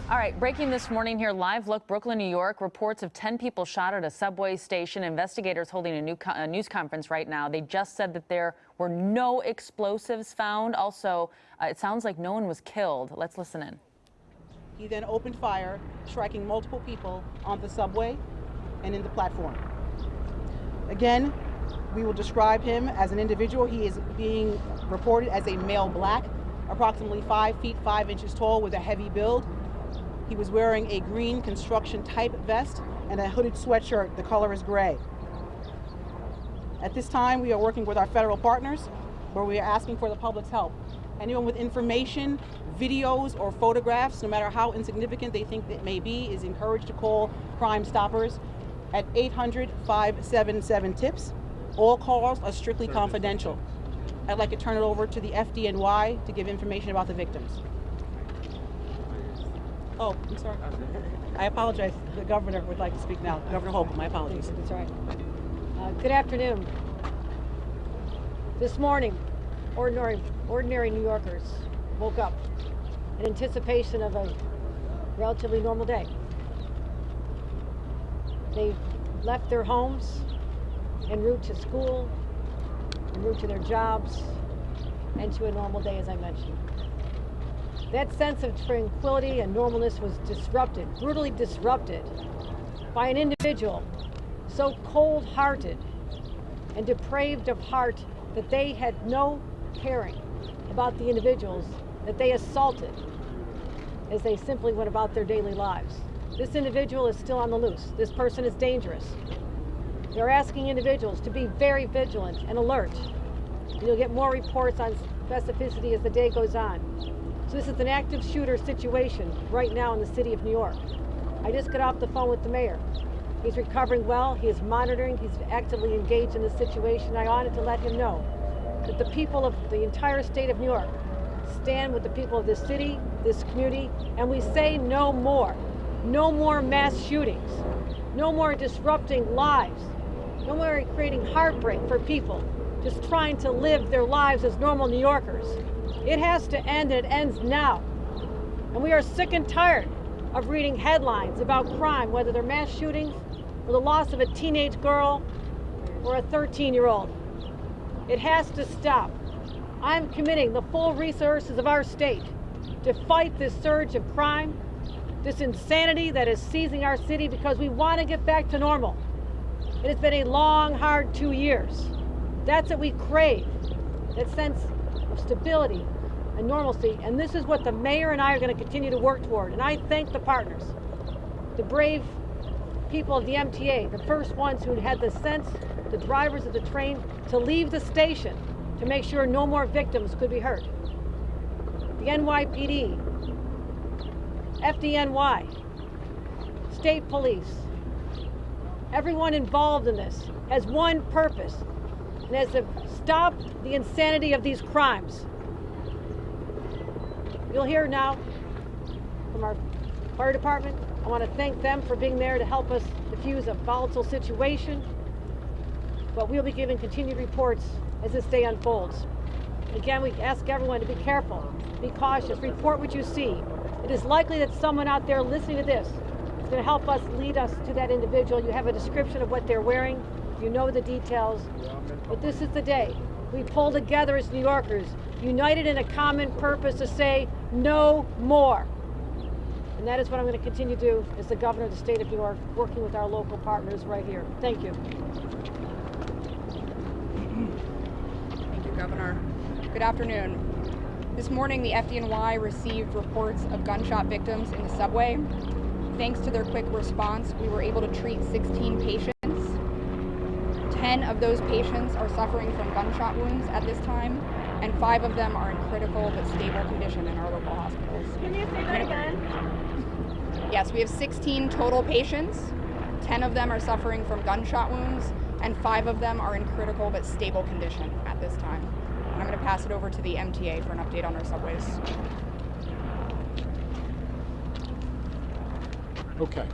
All right, breaking this morning here, live look, Brooklyn, New York. Reports of 10 people shot at a subway station. Investigators holding a news conference right now. They just said that there were no explosives found. Also, it sounds like no one was killed. Let's listen in. He then opened fire, striking multiple people on the subway and in the platform. Again, we will describe him as an individual. He is being reported as a male black, approximately 5 feet 5 inches tall with a heavy build. He was wearing a green construction type vest and a hooded sweatshirt. The color is gray. At this time, we are working with our federal partners where we are asking for the public's help. Anyone with information, videos, or photographs, no matter how insignificant they think it may be, is encouraged to call Crime Stoppers at 800-577-TIPS. All calls are strictly confidential. I'd like to turn it over to the FDNY to give information about the victims. Oh, I'm sorry. I apologize. The governor would like to speak now. Governor Hochul, my apologies. That's right. Good afternoon. This morning, ordinary New Yorkers woke up in anticipation of a relatively normal day. They left their homes en route to school, en route to their jobs, and to a normal day, as I mentioned. That sense of tranquility and normalness was disrupted, brutally disrupted, by an individual so cold-hearted and depraved of heart that they had no caring about the individuals that they assaulted as they simply went about their daily lives. This individual is still on the loose. This person is dangerous. They're asking individuals to be very vigilant and alert. And you'll get more reports on specificity as the day goes on. So this is an active shooter situation right now in the city of New York. I just got off the phone with the mayor. He's recovering well, he is monitoring, he's actively engaged in the situation. I wanted to let him know that the people of the entire state of New York stand with the people of this city, this community, and we say no more. No more mass shootings. No more disrupting lives. No more creating heartbreak for people just trying to live their lives as normal New Yorkers. It has to end, and it ends now. And we are sick and tired of reading headlines about crime, whether they're mass shootings or the loss of a teenage girl or a 13-year-old. It has to stop. I'm committing the full resources of our state to fight this surge of crime, this insanity that is seizing our city, because we want to get back to normal. It has been a long, hard 2 years. That's what we crave, that sense of stability and normalcy, and this is what the mayor and I are going to continue to work toward. And I thank the partners, the brave people of the MTA, the first ones who had the sense, the drivers of the train, to leave the station to make sure no more victims could be hurt. The NYPD, FDNY, state police, everyone involved in this has one purpose, and that's to stop the insanity of these crimes. You'll hear now from our fire department. I want to thank them for being there to help us diffuse a volatile situation. But we'll be giving continued reports as this day unfolds. Again, we ask everyone to be careful, be cautious, report what you see. It is likely that someone out there listening to this is going to help us lead us to that individual. You have a description of what they're wearing. You know the details. But this is the day we pull together as New Yorkers, united in a common purpose to say no more. And that is what I'm going to continue to do as the governor of the state of New York, working with our local partners right here. Thank you. Thank you, Governor. Good afternoon. This morning, the FDNY received reports of gunshot victims in the subway. Thanks to their quick response, we were able to treat 16 patients. 10 of those patients are suffering from gunshot wounds at this time, and 5 of them are in critical but stable condition in our local hospitals. Can you say that again? Yes, we have 16 total patients. 10 of them are suffering from gunshot wounds, and 5 of them are in critical but stable condition at this time. And I'm going to pass it over to the MTA for an update on our subways. Okay.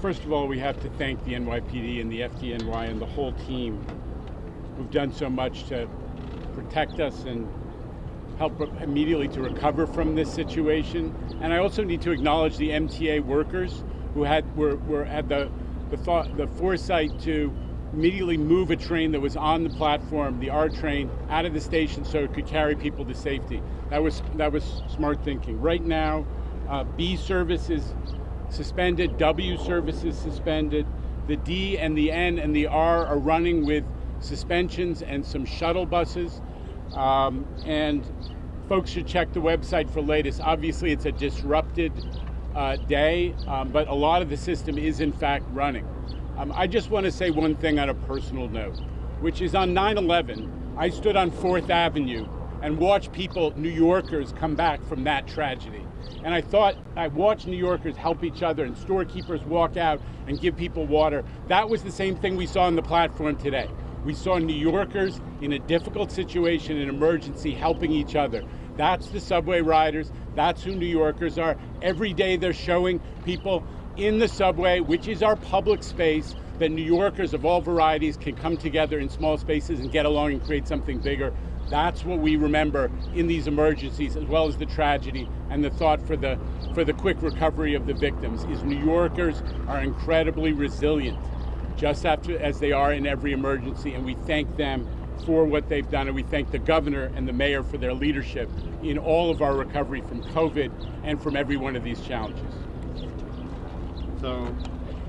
First of all, we have to thank the NYPD and the FDNY and the whole team who've done so much to protect us and help immediately to recover from this situation. And I also need to acknowledge the MTA workers who had the foresight to immediately move a train that was on the platform, the R train, out of the station so it could carry people to safety. That was smart thinking. Right now, B service is suspended, W service is suspended. The D and the N and the R are running with suspensions and some shuttle buses. And folks should check the website for latest. Obviously, it's a disrupted day, but a lot of the system is in fact running. I just want to say one thing on a personal note, which is on 9/11, I stood on 4th Avenue and watched people, New Yorkers, come back from that tragedy. And I watched New Yorkers help each other and storekeepers walk out and give people water. That was the same thing we saw on the platform today. We saw New Yorkers in a difficult situation, an emergency, helping each other. That's the subway riders. That's who New Yorkers are. Every day they're showing people in the subway, which is our public space, that New Yorkers of all varieties can come together in small spaces and get along and create something bigger. That's what we remember in these emergencies, as well as the tragedy and the thought for the quick recovery of the victims, is New Yorkers are incredibly resilient, just as they are in every emergency, and we thank them for what they've done, and we thank the governor and the mayor for their leadership in all of our recovery from COVID and from every one of these challenges. So,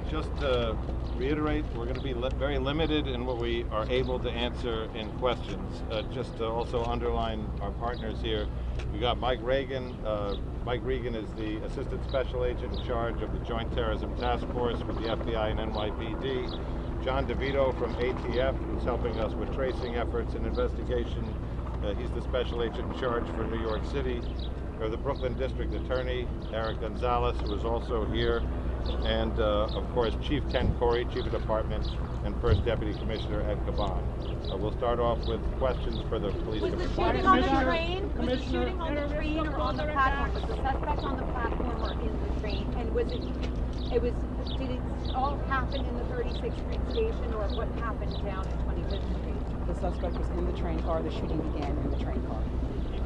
just to reiterate, we're going to be very limited in what we are able to answer in questions. Just to also underline our partners here, we got Mike Regan. Mike Regan is the Assistant Special Agent in charge of the Joint Terrorism Task Force with the FBI and NYPD. John DeVito from ATF, who's helping us with tracing efforts and investigation. He's the Special Agent in charge for New York City. Or the Brooklyn District Attorney, Eric Gonzalez, who is also here. And of course, Chief Ken Corey, Chief of Department, and First Deputy Commissioner Ed Caban. We'll start off with questions for the police commissioner. commissioner. Was the shooting on the train? Was the shooting on the train or on the platform? Was the suspect on the platform or in the train? And did it all happen in the 36th Street station, or what happened down at 25th Street? The suspect was in the train car. The shooting began in the train car.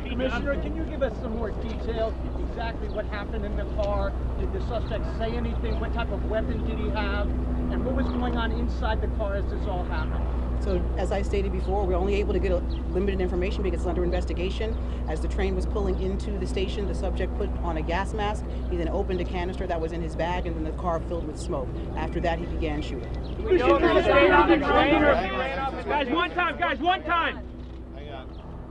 Commissioner, can you give us some more detail? Exactly what happened in the car? Did the suspect say anything? What type of weapon did he have? And what was going on inside the car as this all happened? So, as I stated before, we're only able to get limited information because it's under investigation. As the train was pulling into the station, the subject put on a gas mask. He then opened a canister that was in his bag, and then the car filled with smoke. After that, he began shooting. Guys, one time! Guys, one time! Hang on.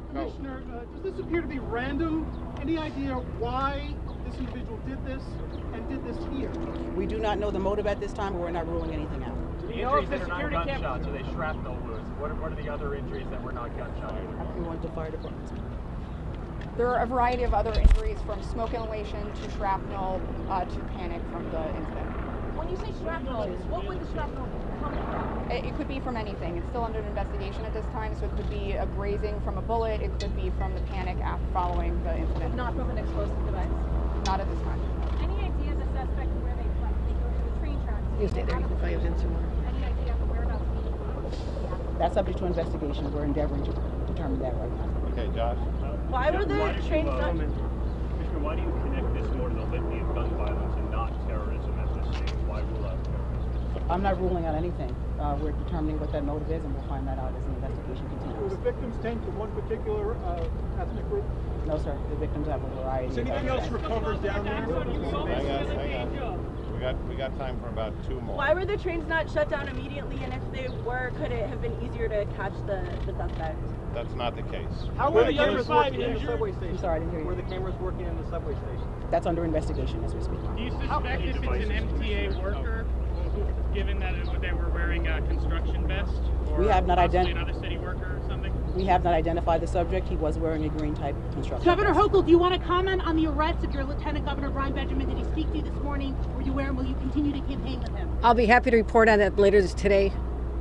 Commissioner, does this appear to be random? Any idea why this individual did this and did this here? We do not know the motive at this time, but we're not ruling anything out. The injuries that are not gunshots, are they shrapnel wounds? What are the other injuries that were not gunshot? We want the fire department. There are a variety of other injuries, from smoke inhalation to shrapnel to panic from the incident. When you say shrapnel, what would the shrapnel come from? It could be from anything. It's still under investigation at this time, so it could be a grazing from a bullet. It could be from the panic following the incident. Not from an explosive device? Not at this time. Any idea the suspect where they go to the train tracks? You stay there, you can find him some more. Any idea of the whereabouts of the That's subject to investigation. We're endeavoring to determine that right now. Okay, Josh. Why were the trains not? Commissioner, why do you connect this more to the litany of gun violence and not terrorism at this stage? Why rule out terrorism? I'm not ruling out anything. We're determining what that motive is, and we'll find that out as the investigation Were continues. the victims taken to one particular ethnic group? No, sir. The victims have a variety. Is anything else recovered down there? Hang on. We got time for about two more. Why were the trains not shut down immediately, and if they were, could it have been easier to catch the suspect? That's not the case. How were the cameras working in the subway station? I'm sorry, I didn't hear you. Were the cameras working in the subway station? That's under investigation as we speak. Do you suspect if it's an MTA worker, given that they were wearing a construction vest? Or We have not possibly another city worker or something? We have not identified the subject. He was wearing a green type construction Governor vest. Hochul, do you want to comment on the arrest of your Lieutenant Governor Brian Benjamin? Did he speak to you this morning? Were you aware, and will you continue to campaign with him? I'll be happy to report on that later today.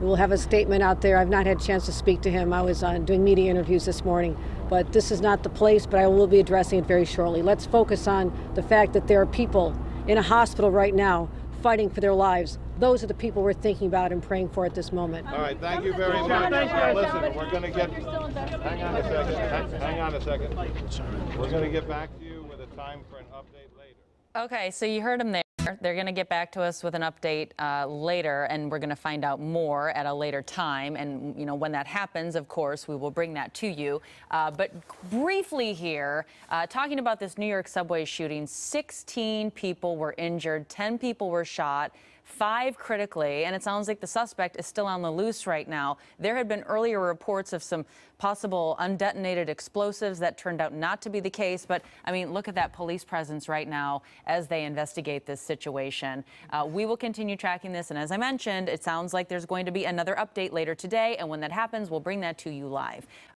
We'll have a statement out there. I've not had a chance to speak to him. I was doing media interviews this morning, but this is not the place, but I will be addressing it very shortly. Let's focus on the fact that there are people in a hospital right now fighting for their lives. Those are the people we're thinking about and praying for at this moment. All right, thank you very much. Listen, we're going to get... Hang on a second. We're going to get back to you with a time. time for an update later. Okay, so you heard them there. They're going to get back to us with an update later, and we're going to find out more at a later time. And, you know, when that happens, of course, we will bring that to you. But briefly here, talking about this New York subway shooting, 16 people were injured, 10 people were shot, 5 critically, and it sounds like the suspect is still on the loose right now. There had been earlier reports of some possible undetonated explosives. That turned out not to be the case. But, I mean, look at that police presence right now as they investigate this situation. We will continue tracking this. And as I mentioned, it sounds like there's going to be another update later today. And when that happens, we'll bring that to you live.